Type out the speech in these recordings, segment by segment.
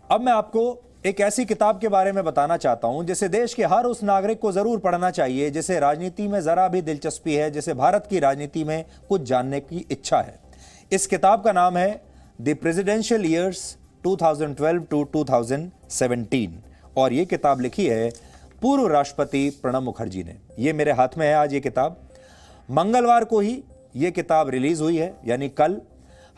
अब मैं आपको एक ऐसी किताब के बारे में बताना चाहता हूं जिसे देश के हर उस नागरिक को जरूर पढ़ना चाहिए जिसे राजनीति में जरा भी दिलचस्पी है, जिसे भारत की राजनीति में कुछ जानने की इच्छा है। इस किताब का नाम है द प्रेसिडेंशियल ईयर्स 2012 टू 2017 और ये किताब लिखी है पूर्व राष्ट्रपति प्रणब मुखर्जी ने। ये मेरे हाथ में है आज ये किताब। मंगलवार को ही ये किताब रिलीज हुई है, यानी कल।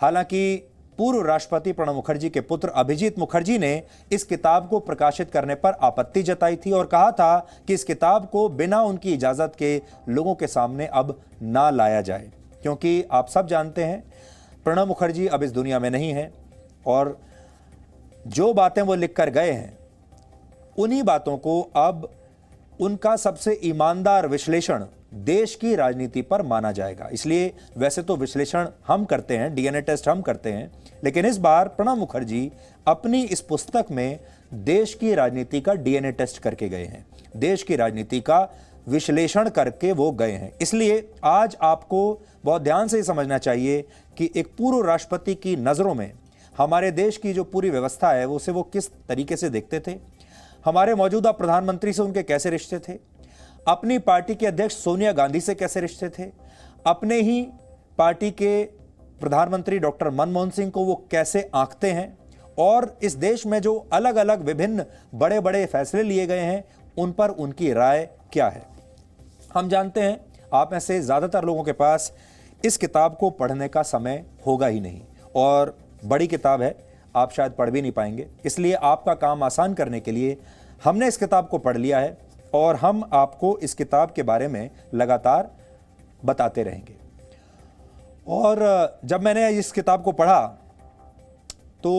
हालांकि पूर्व राष्ट्रपति प्रणब मुखर्जी के पुत्र अभिजीत मुखर्जी ने इस किताब को प्रकाशित करने पर आपत्ति जताई थी और कहा था कि इस किताब को बिना उनकी इजाजत के लोगों के सामने अब ना लाया जाए, क्योंकि आप सब जानते हैं प्रणब मुखर्जी अब इस दुनिया में नहीं है और जो बातें वो लिख कर गए हैं उन्हीं बातों को अब उनका सबसे ईमानदार विश्लेषण देश की राजनीति पर माना जाएगा। इसलिए वैसे तो विश्लेषण हम करते हैं, डीएनए टेस्ट हम करते हैं, लेकिन इस बार प्रणब मुखर्जी अपनी इस पुस्तक में देश की राजनीति का डीएनए टेस्ट करके गए हैं, देश की राजनीति का विश्लेषण करके वो गए हैं। इसलिए आज आपको बहुत ध्यान से समझना चाहिए कि एक पूर्व राष्ट्रपति की नजरों में हमारे देश की जो पूरी व्यवस्था है उसे वो किस तरीके से देखते थे, हमारे मौजूदा प्रधानमंत्री से उनके कैसे रिश्ते थे, अपनी पार्टी के अध्यक्ष सोनिया गांधी से कैसे रिश्ते थे, अपने ही पार्टी के प्रधानमंत्री डॉक्टर मनमोहन सिंह को वो कैसे आंकते हैं और इस देश में जो अलग अलग विभिन्न बड़े बड़े फैसले लिए गए हैं उन पर उनकी राय क्या है। हम जानते हैं आप में से ज्यादातर लोगों के पास इस किताब को पढ़ने का समय होगा ही नहीं और बड़ी किताब है, आप शायद पढ़ भी नहीं पाएंगे। इसलिए आपका काम आसान करने के लिए हमने इस किताब को पढ़ लिया है और हम आपको इस किताब के बारे में लगातार बताते रहेंगे। और जब मैंने इस किताब को पढ़ा तो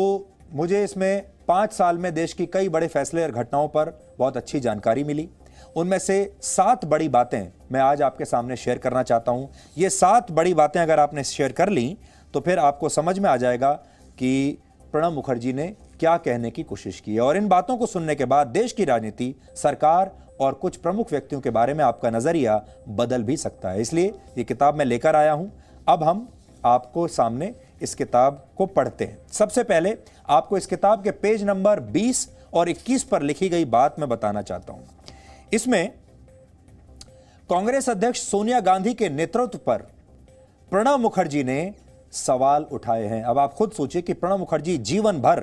मुझे इसमें 5 साल में देश की कई बड़े फैसले और घटनाओं पर बहुत अच्छी जानकारी मिली। उनमें से 7 बड़ी बातें मैं आज आपके सामने शेयर करना चाहता हूं। ये 7 बड़ी बातें अगर आपने शेयर कर ली तो फिर आपको समझ में आ जाएगा कि प्रणब मुखर्जी ने क्या कहने की कोशिश की है। और इन बातों को सुनने के बाद देश की राजनीति, सरकार और कुछ प्रमुख व्यक्तियों के बारे में आपका नजरिया बदल भी सकता है। इसलिए ये किताब मैं लेकर आया हूं। अब हम आपको सामने इस किताब को पढ़ते हैं। सबसे पहले आपको इस किताब के पेज नंबर 20 और 21 पर लिखी गई बात मैं बताना चाहता हूं। इसमें कांग्रेस अध्यक्ष सोनिया गांधी के नेतृत्व पर प्रणब मुखर्जी ने सवाल उठाए हैं। अब आप खुद सोचिए कि प्रणब मुखर्जी जीवन भर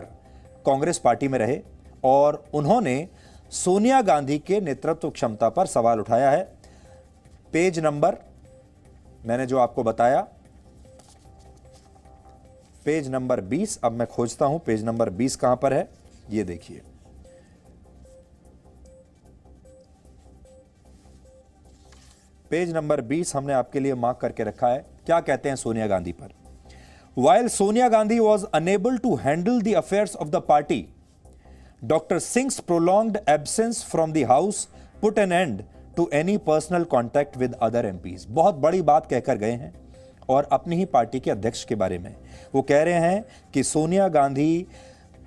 कांग्रेस पार्टी में रहे और उन्होंने सोनिया गांधी के नेतृत्व क्षमता पर सवाल उठाया है। पेज नंबर मैंने जो आपको बताया, पेज नंबर 20। अब मैं खोजता हूं पेज नंबर 20 कहां पर है, ये देखिए। पेज नंबर 20 हमने आपके लिए मार्क करके रखा है। क्या कहते हैं सोनिया गांधी पर? While Sonia Gandhi was unable to handle the affairs of the party, Dr. Singh's prolonged absence from the House put an end to any personal contact with other MPs. बहुत बड़ी बात कहकर गए हैं और अपनी ही पार्टी के अध्यक्ष के बारे में वो कह रहे हैं कि सोनिया गांधी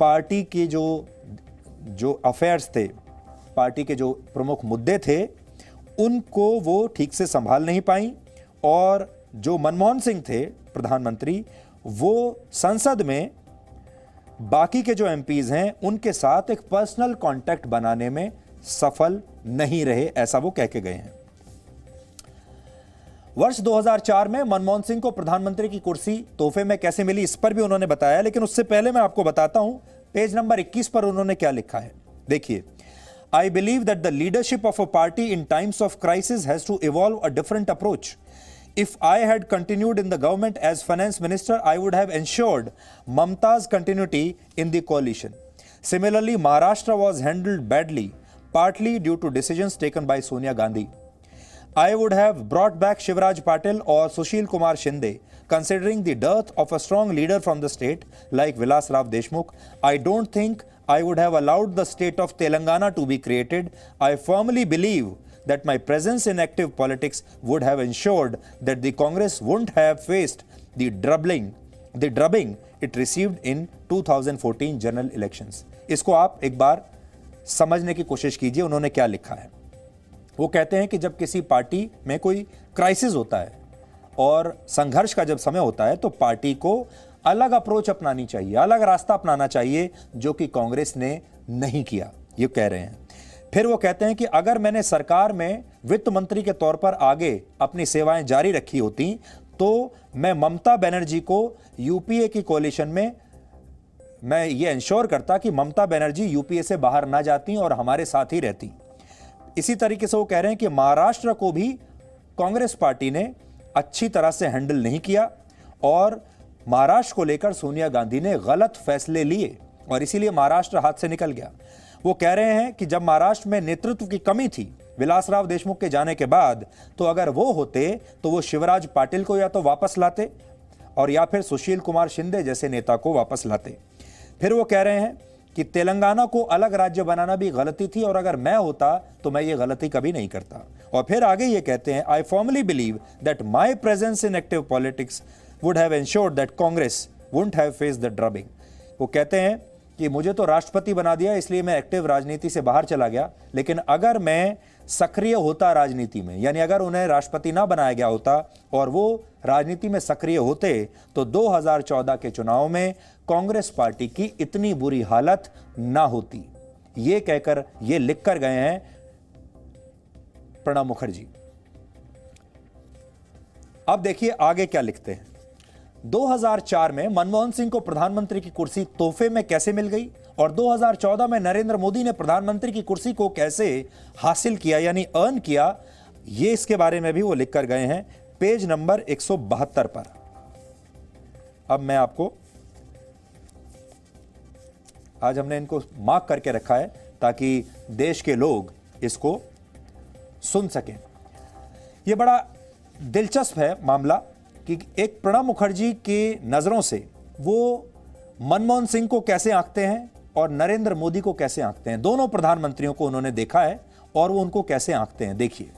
पार्टी के जो अफेयर्स थे, पार्टी के जो प्रमुख मुद्दे थे, उनको वो ठीक से संभाल नहीं पाई और जो मनमोहन सिंह थे प्रधानमंत्री, वो संसद में बाकी के जो एमपीज हैं उनके साथ एक पर्सनल कांटेक्ट बनाने में सफल नहीं रहे, ऐसा वो कह के गए हैं। वर्ष 2004 में मनमोहन सिंह को प्रधानमंत्री की कुर्सी तोहफे में कैसे मिली, इस पर भी उन्होंने बताया, लेकिन उससे पहले मैं आपको बताता हूं पेज नंबर 21 पर उन्होंने क्या लिखा है। देखिए, I believe that the leadership of a party in times of crisis has to evolve a different approach. If I had continued in the government as finance minister, I would have ensured Mamta's continuity in the coalition. Similarly, Maharashtra was handled badly, partly due to decisions taken by Sonia Gandhi. I would have brought back Shivraj Patil or Sushil Kumar Shinde, considering the dearth of a strong leader from the state like Vilas Rao Deshmukh. I don't think I would have allowed the state of Telangana to be created. I firmly believe that my presence in active politics would have ensured that the Congress wouldn't have faced the drubbing it received in 2014 general elections. इसको आप एक बार समझने की कोशिश कीजिए उन्होंने क्या लिखा है। वो कहते हैं कि जब किसी पार्टी में कोई क्राइसिस होता है और संघर्ष का जब समय होता है तो पार्टी को अलग अप्रोच अपनानी चाहिए, अलग रास्ता अपनाना चाहिए, जो कि कांग्रेस ने नहीं किया, ये कह रहे हैं। फिर वो कहते हैं कि अगर मैंने सरकार में वित्त मंत्री के तौर पर आगे अपनी सेवाएं जारी रखी होती तो मैं ममता बनर्जी को यूपीए की कोalition में मैं ये इंश्योर करता कि ममता बनर्जी यूपीए से बाहर ना जाती और हमारे साथ ही रहती। इसी तरीके से वो कह रहे हैं कि महाराष्ट्र को भी कांग्रेस पार्टी ने अच्छी तरह से हैंडल नहीं किया और महाराष्ट्र को लेकर सोनिया गांधी ने गलत फैसले लिए और इसीलिए महाराष्ट्र हाथ से निकल गया। वो कह रहे हैं कि जब महाराष्ट्र में नेतृत्व की कमी थी विलासराव देशमुख के जाने के बाद, तो अगर वो होते तो वो शिवराज पाटिल को या तो वापस लाते और या फिर सुशील कुमार शिंदे जैसे नेता को वापस लाते। फिर वो कह रहे हैं कि तेलंगाना को अलग राज्य बनाना भी गलती थी और अगर मैं होता तो मैं ये गलती कभी नहीं करता। और फिर आगे ये कहते हैं, I formally believe that my presence in active politics would have ensured that Congress wouldn't have faced the drubbing. वो कहते हैं कि मुझे तो राष्ट्रपति बना दिया इसलिए मैं एक्टिव राजनीति से बाहर चला गया, लेकिन अगर मैं सक्रिय होता राजनीति में, यानी अगर उन्हें राष्ट्रपति ना बनाया गया होता और वो राजनीति में सक्रिय होते तो 2014 के चुनाव में कांग्रेस पार्टी की इतनी बुरी हालत ना होती। ये कहकर, ये लिखकर गए हैं प्रणब मुखर्जी। अब देखिए आगे क्या लिखते हैं। 2004 में मनमोहन सिंह को प्रधानमंत्री की कुर्सी तोहफे में कैसे मिल गई और 2014 में नरेंद्र मोदी ने प्रधानमंत्री की कुर्सी को कैसे हासिल किया यानी अर्न किया, ये इसके बारे में भी वो लिख कर गए हैं पेज नंबर 172 पर। अब मैं आपको, आज हमने इनको मार्क करके रखा है ताकि देश के लोग इसको सुन सकें। यह बड़ा दिलचस्प है मामला कि एक प्रणब मुखर्जी की नजरों से वो मनमोहन सिंह को कैसे आंकते हैं और नरेंद्र मोदी को कैसे आंकते हैं। दोनों प्रधानमंत्रियों को उन्होंने देखा है और वो उनको कैसे आंकते हैं। देखिए,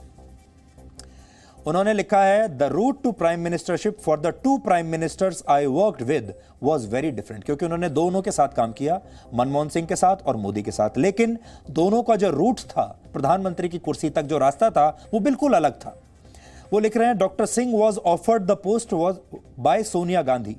उन्होंने लिखा है, the route to prime ministership for the two prime ministers I worked with was very different. क्योंकि उन्होंने दोनों के साथ काम किया, मनमोहन सिंह के साथ और मोदी के साथ, लेकिन दोनों का जो रूट था, प्रधानमंत्री की कुर्सी तक जो रास्ता था, वो बिल्कुल अलग था। वो लिख रहे हैं, doctor Singh was offered the post was by Sonia Gandhi.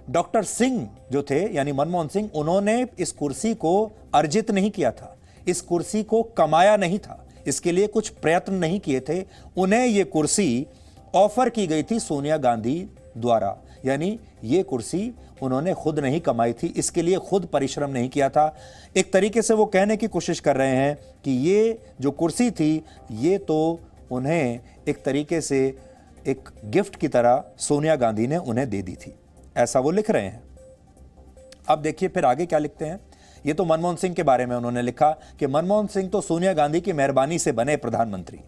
Doctor Singh जो थे यानी मनमोहन सिंह, उन्होंने इस कुर्सी को अर्जित नहीं किया था, इस कुर्सी को कमाया नहीं था, इसके लिए कुछ प्रयत्न नहीं किए थे। उन्हें यह कुर्सी ऑफर की गई थी सोनिया गांधी द्वारा, यानी ये कुर्सी उन्होंने खुद नहीं कमाई थी, इसके लिए खुद परिश्रम नहीं किया था। एक तरीके से वो कहने की कोशिश कर रहे हैं कि ये जो कुर्सी थी ये तो उन्हें एक तरीके से एक गिफ्ट की तरह सोनिया गांधी ने उन्हें दे दी थी, ऐसा वो लिख रहे हैं। अब देखिए फिर आगे क्या लिखते हैं। ये तो मनमोहन सिंह के बारे में उन्होंने लिखा कि मनमोहन सिंह तो सोनिया गांधी की मेहरबानी से बने प्रधानमंत्री।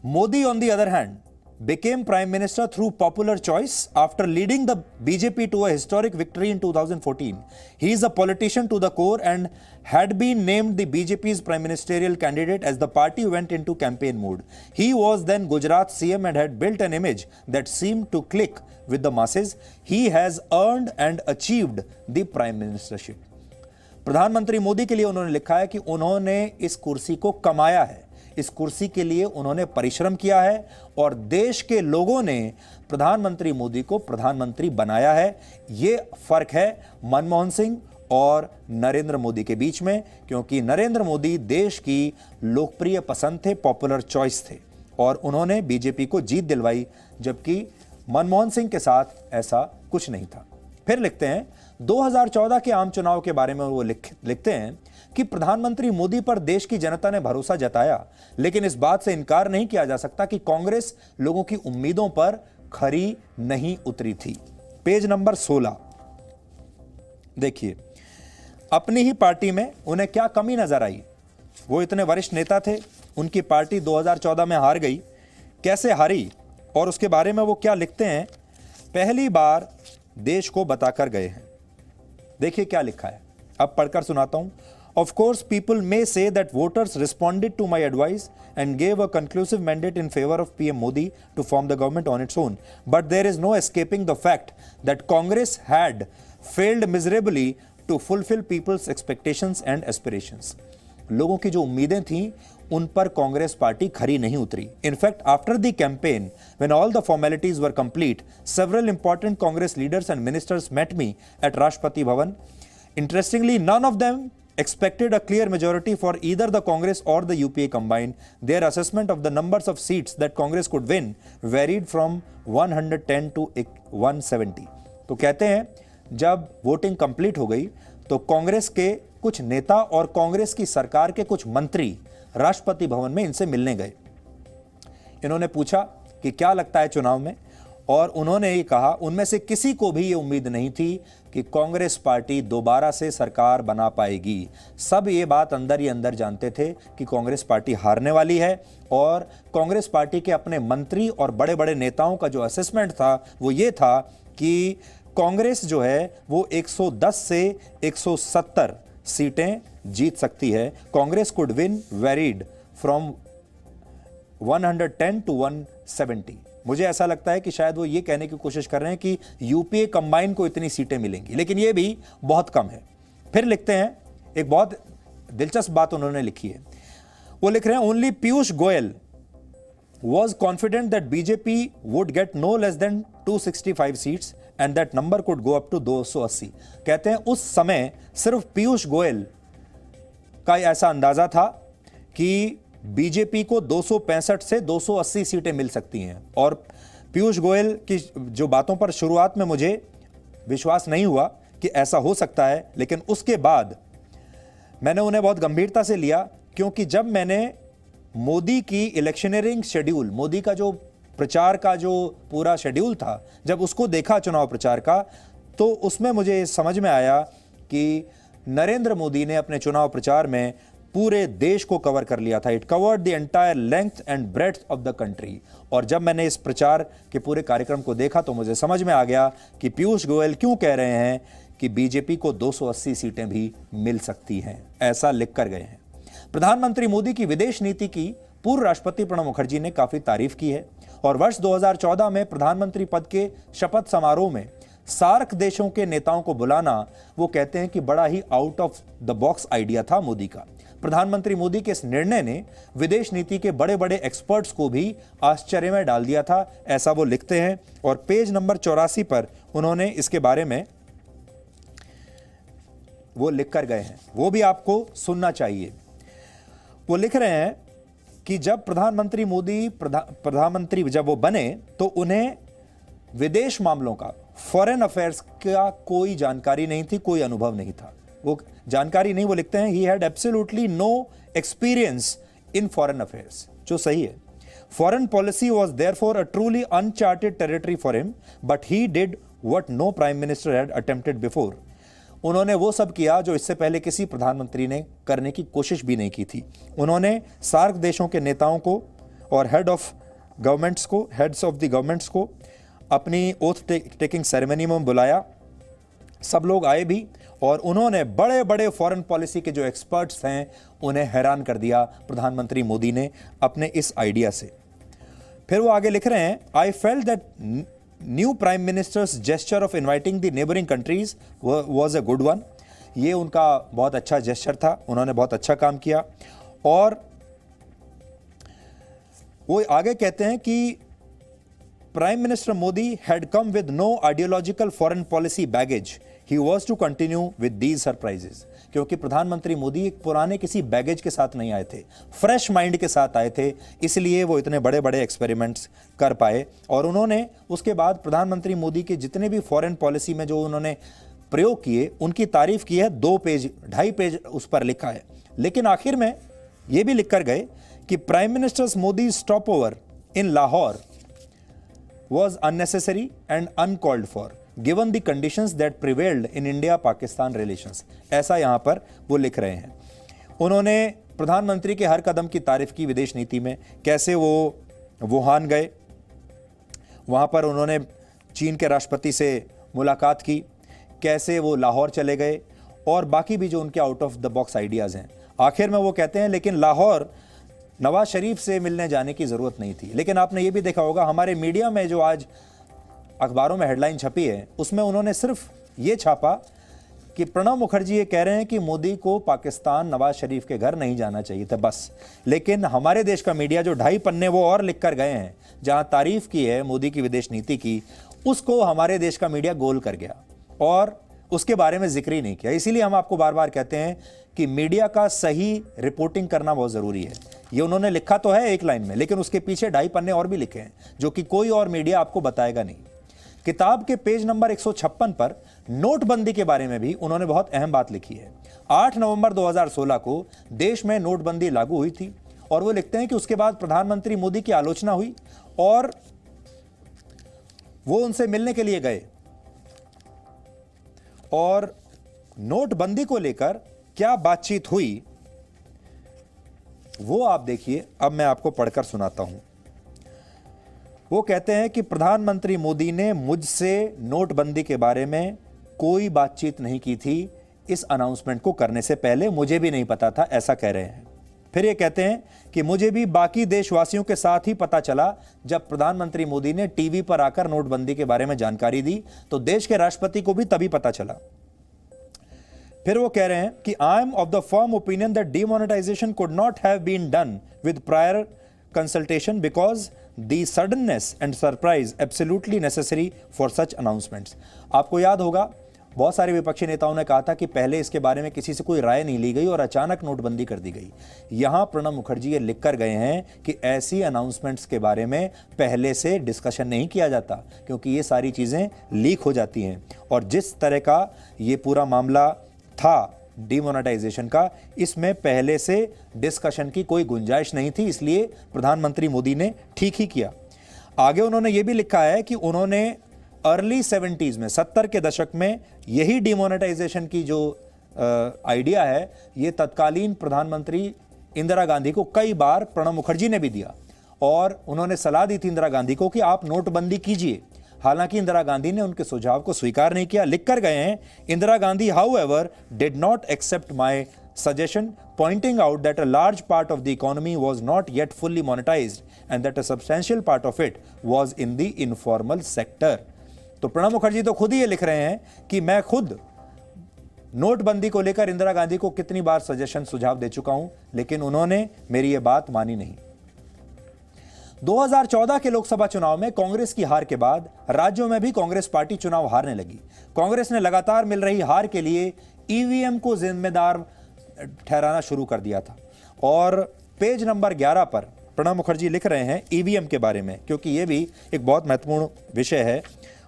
Modi on the other hand became prime minister through popular choice after leading the BJP to a historic victory in 2014. He is a politician to the core and had been named the BJP's prime ministerial candidate as the party went into campaign mode. He was then Gujarat CM and had built an image that seemed to click with the masses. He has earned and achieved the prime ministership. प्रधानमंत्री मोदी के लिए उन्होंने लिखा है कि उन्होंने इस कुर्सी को कमाया है, इस कुर्सी के लिए उन्होंने परिश्रम किया है और देश के लोगों ने प्रधानमंत्री मोदी को प्रधानमंत्री बनाया है। ये फर्क है मनमोहन सिंह और नरेंद्र मोदी के बीच में, क्योंकि नरेंद्र मोदी देश की लोकप्रिय पसंद थे, पॉपुलर चॉइस थे और उन्होंने बीजेपी को जीत दिलवाई, जबकि मनमोहन सिंह के साथ ऐसा कुछ नहीं था। फिर लिखते हैं 2014 के आम चुनाव के बारे में वो लिखते हैं कि प्रधानमंत्री मोदी पर देश की जनता ने भरोसा जताया, लेकिन इस बात से इनकार नहीं किया जा सकता कि कांग्रेस लोगों की उम्मीदों पर खरी नहीं उतरी थी। पेज नंबर 16 देखिए, अपनी ही पार्टी में उन्हें क्या कमी नजर आई। वो इतने वरिष्ठ नेता थे, उनकी पार्टी 2014 में हार गई, कैसे हारी और उसके बारे में वो क्या लिखते हैं, पहली बार देश को बताकर गए हैं। देखिए क्या लिखा है, अब पढ़कर सुनाता हूं। Of course, people may say that voters responded to my advice and gave a conclusive mandate in favor of PM Modi to form the government on its own. But there is no escaping the fact that Congress had failed miserably to fulfill people's expectations and aspirations. लोगों की जो उम्मीदें थीं उन पर Congress party खरी नहीं उतरी. In fact after the campaign when all the formalities were complete, several important Congress leaders and ministers met me at Rashtrapati Bhavan. Interestingly, none of them expected a clear majority for either the Congress or the UPA combined. Their assessment of the numbers of seats that Congress could win varied from 110 to 170. तो कहते हैं जब voting complete हो गई तो कांग्रेस के कुछ नेता और कांग्रेस की सरकार के कुछ मंत्री राष्ट्रपति भवन में इनसे मिलने गए. इन्होंने पूछा कि क्या लगता है चुनाव में, और उन्होंने ये कहा उनमें से किसी को भी ये उम्मीद नहीं थी कि कांग्रेस पार्टी दोबारा से सरकार बना पाएगी. सब ये बात अंदर ही अंदर जानते थे कि कांग्रेस पार्टी हारने वाली है, और कांग्रेस पार्टी के अपने मंत्री और बड़े बड़े नेताओं का जो असेसमेंट था वो ये था कि कांग्रेस जो है वो 110 से 170 सीटें जीत सकती है. Congress could win varied from 110 to 170. मुझे ऐसा लगता है कि शायद वो ये कहने की कोशिश कर रहे हैं कि यूपीए कंबाइन को इतनी सीटें मिलेंगी, लेकिन ये भी बहुत कम है. फिर लिखते हैं, एक बहुत दिलचस्प बात उन्होंने लिखी है. वो लिख रहे हैं only Piyush Goyal was confident that BJP would get no less than 265 seats and that number could go up to 280. कहते हैं उस समय सिर्फ पीयूष गोयल का ऐसा अंदाजा था कि बीजेपी को 265 से 280 सीटें मिल सकती हैं. और पीयूष गोयल की जो बातों पर शुरुआत में मुझे विश्वास नहीं हुआ कि ऐसा हो सकता है, लेकिन उसके बाद मैंने उन्हें बहुत गंभीरता से लिया, क्योंकि जब मैंने मोदी की इलेक्शनरिंग शेड्यूल, मोदी का जो प्रचार का जो पूरा शेड्यूल था, जब उसको देखा चुनाव प्रचार का, तो उसमें मुझे समझ में आया कि नरेंद्र मोदी ने अपने चुनाव प्रचार में पूरे देश को कवर कर लिया था. It covered the entire length and breadth of the country. और जब मैंने इस प्रचार के पूरे कार्यक्रम को देखा तो मुझे समझ में आ गया कि पीयूष गोयल क्यों कह रहे हैं कि बीजेपी को 280 सीटें भी मिल सकती हैं. ऐसा लिख कर गए हैं. प्रधानमंत्री मोदी की विदेश नीति की पूर्व राष्ट्रपति प्रणब मुखर्जी ने काफी तारीफ की है, और वर्ष 2014 में प्रधानमंत्री पद के शपथ समारोह में सार्क देशों के नेताओं को बुलाना, वो कहते हैं कि बड़ा ही out of the box idea था मोदी का. प्रधानमंत्री मोदी के इस निर्णय ने विदेश नीति के बड़े बड़े एक्सपर्ट्स को भी आश्चर्य में डाल दिया था, ऐसा वो लिखते हैं. और पेज नंबर 84 पर उन्होंने इसके बारे में वो लिख कर गए हैं, वो भी आपको सुनना चाहिए. वो लिख रहे हैं कि जब प्रधानमंत्री मोदी प्रधानमंत्री जब वो बने तो उन्हें विदेश मामलों का, फॉरेन अफेयर्स का कोई जानकारी नहीं थी, कोई अनुभव नहीं था. वो जानकारी नहीं, वो लिखते हैं he had absolutely no experience in foreign affairs, जो सही है. Foreign policy was therefore a truly uncharted territory for him, but he did what no prime minister had attempted before. उन्होंने वो सब किया जो इससे पहले किसी प्रधानमंत्री ने करने की कोशिश भी नहीं की थी. उन्होंने सार्क देशों के नेताओं को और हेड्स ऑफ द गवर्नमेंट्स को अपनी ओथ टेकिंग सेरेमनी में बुलाया. सब लोग आए भी, और उन्होंने बड़े बड़े फॉरेन पॉलिसी के जो एक्सपर्ट्स हैं उन्हें हैरान कर दिया प्रधानमंत्री मोदी ने अपने इस आइडिया से. फिर वो आगे लिख रहे हैं, I felt that new prime ministers gesture of inviting the neighbouring countries was a good one. ये उनका बहुत अच्छा जेस्चर था, उन्होंने बहुत अच्छा काम किया. और वो आगे कहते हैं कि prime minister Modi had come with no ideological foreign policy baggage, he was to continue with these surprises. क्योंकि प्रधानमंत्री मोदी एक पुराने किसी बैगेज के साथ नहीं आए थे, फ्रेश माइंड के साथ आए थे, इसलिए वो इतने बड़े बड़े एक्सपेरिमेंट्स कर पाए. और उन्होंने उसके बाद प्रधानमंत्री मोदी के जितने भी फॉरेन पॉलिसी में जो उन्होंने प्रयोग किए उनकी तारीफ की है. 2.5 पेज उस पर लिखा है. लेकिन आखिर में ये भी लिख कर गए कि prime minister Modi stop over in Lahore was unnecessary and uncalled for given the conditions that prevailed in India-Pakistan relations. ऐसा यहां पर वो लिख रहे हैं. उन्होंने प्रधानमंत्री के हर कदम की तारीफ की विदेश नीति में, कैसे वो वुहान गए, वहां पर उन्होंने चीन के राष्ट्रपति से मुलाकात की, कैसे वो लाहौर चले गए, और बाकी भी जो उनके out of the box ideas हैं. आखिर में वो कहते हैं लेकिन लाहौर नवाज शरीफ से मिलने जाने की ज़रूरत नहीं थी. लेकिन आपने ये भी देखा होगा हमारे मीडिया में जो आज अखबारों में हेडलाइन छपी है उसमें उन्होंने सिर्फ ये छापा कि प्रणब मुखर्जी ये कह रहे हैं कि मोदी को पाकिस्तान नवाज शरीफ के घर नहीं जाना चाहिए था बस, लेकिन हमारे देश का मीडिया जो 2.5 पन्ने वो और लिख कर गए हैं जहां तारीफ की है मोदी की विदेश नीति की, उसको हमारे देश का मीडिया गोल कर गया और उसके बारे में जिक्र ही नहीं किया। इसीलिए हम आपको बार बार कहते हैं कि मीडिया का सही रिपोर्टिंग करना बहुत जरूरी है। ये उन्होंने लिखा तो है एक लाइन में, लेकिन उसके पीछे 2.5 पन्ने और भी लिखे हैं जो कि कोई और मीडिया आपको बताएगा नहीं। किताब के पेज नंबर 156 पर नोटबंदी के बारे में भी उन्होंने बहुत अहम बात लिखी है। 8 नवंबर 2016 को देश में नोटबंदी लागू हुई थी और वो लिखते हैं कि उसके बाद प्रधानमंत्री मोदी की आलोचना हुई और वो उनसे मिलने के लिए गए और नोटबंदी को लेकर क्या बातचीत हुई वो आप देखिए। अब मैं आपको पढ़कर सुनाता हूं। वो कहते हैं कि प्रधानमंत्री मोदी ने मुझसे नोटबंदी के बारे में कोई बातचीत नहीं की थी, इस अनाउंसमेंट को करने से पहले मुझे भी नहीं पता था, ऐसा कह रहे हैं। फिर ये कहते हैं कि मुझे भी बाकी देशवासियों के साथ ही पता चला जब प्रधानमंत्री मोदी ने टीवी पर आकर नोटबंदी के बारे में जानकारी दी तो देश के राष्ट्रपति को भी तभी पता चला। फिर वो कह रहे हैं कि I am of the firm opinion that demonetisation could not have been done with prior consultation because the suddenness and surprise absolutely necessary for such announcements. आपको याद होगा बहुत सारे विपक्षी नेताओं ने कहा था कि पहले इसके बारे में किसी से कोई राय नहीं ली गई और अचानक नोटबंदी कर दी गई। यहां प्रणब मुखर्जी ये लिख कर गए हैं कि ऐसी अनाउंसमेंट्स के बारे में पहले से डिस्कशन नहीं किया जाता क्योंकि ये सारी चीजें लीक हो जाती हैं और जिस तरह का ये पूरा मामला था डिमोनेटाइजेशन का, इसमें पहले से डिस्कशन की कोई गुंजाइश नहीं थी, इसलिए प्रधानमंत्री मोदी ने ठीक ही किया। आगे उन्होंने ये भी लिखा है कि उन्होंने अर्ली 70s में 70 के दशक में यही डिमोनेटाइजेशन की जो आइडिया है ये तत्कालीन प्रधानमंत्री इंदिरा गांधी को कई बार प्रणब मुखर्जी ने भी दिया और उन्होंने सलाह दी थी इंदिरा गांधी को कि आप नोटबंदी कीजिए। हालांकि इंदिरा गांधी ने उनके सुझाव को स्वीकार नहीं किया। लिख कर गए हैं, Indira Gandhi however did not accept my suggestion, pointing out that a large part of the economy was not yet fully monetized and that a substantial part of it was in the informal sector. तो प्रणब मुखर्जी तो खुद ही ये लिख रहे हैं कि मैं खुद नोटबंदी को लेकर इंदिरा गांधी को कितनी बार सजेशन सुझाव दे चुका हूं, लेकिन उन्होंने मेरी ये बात मानी नहीं। 2014 के लोकसभा चुनाव में कांग्रेस की हार के बाद राज्यों में भी कांग्रेस पार्टी चुनाव हारने लगी। कांग्रेस ने लगातार मिल रही हार के लिए ईवीएम को जिम्मेदार ठहराना शुरू कर दिया था और पेज नंबर 11 पर प्रणब मुखर्जी लिख रहे हैं ईवीएम के बारे में, क्योंकि यह भी एक बहुत महत्वपूर्ण विषय है।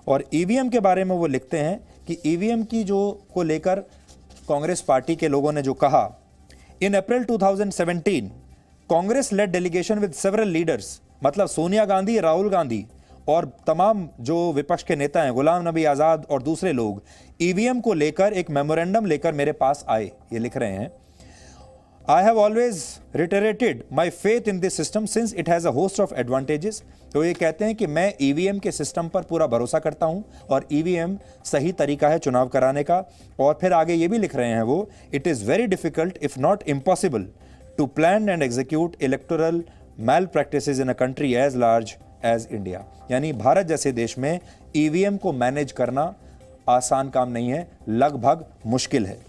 और ईवीएम के बारे में वो लिखते हैं कि ईवीएम की जो को लेकर कांग्रेस पार्टी के लोगों ने जो कहा, in April 2017 Congress led delegation with several leaders, मतलब सोनिया गांधी, राहुल गांधी और तमाम जो विपक्ष के नेता हैं, गुलाम नबी आज़ाद और दूसरे लोग ईवीएम को लेकर एक मेमोरेंडम लेकर मेरे पास आए। ये लिख रहे हैं, I have always reiterated my faith in this system since it has a host of advantages. तो ये कहते हैं कि मैं ईवीएम के सिस्टम पर पूरा भरोसा करता हूं और ईवीएम सही तरीका है चुनाव कराने का। और फिर आगे ये भी लिख रहे हैं वो, it is very difficult if not impossible to plan and execute electoral malpractices in a country as large as India. यानी भारत जैसे देश में ईवीएम को मैनेज करना आसान काम नहीं है, लगभग मुश्किल है।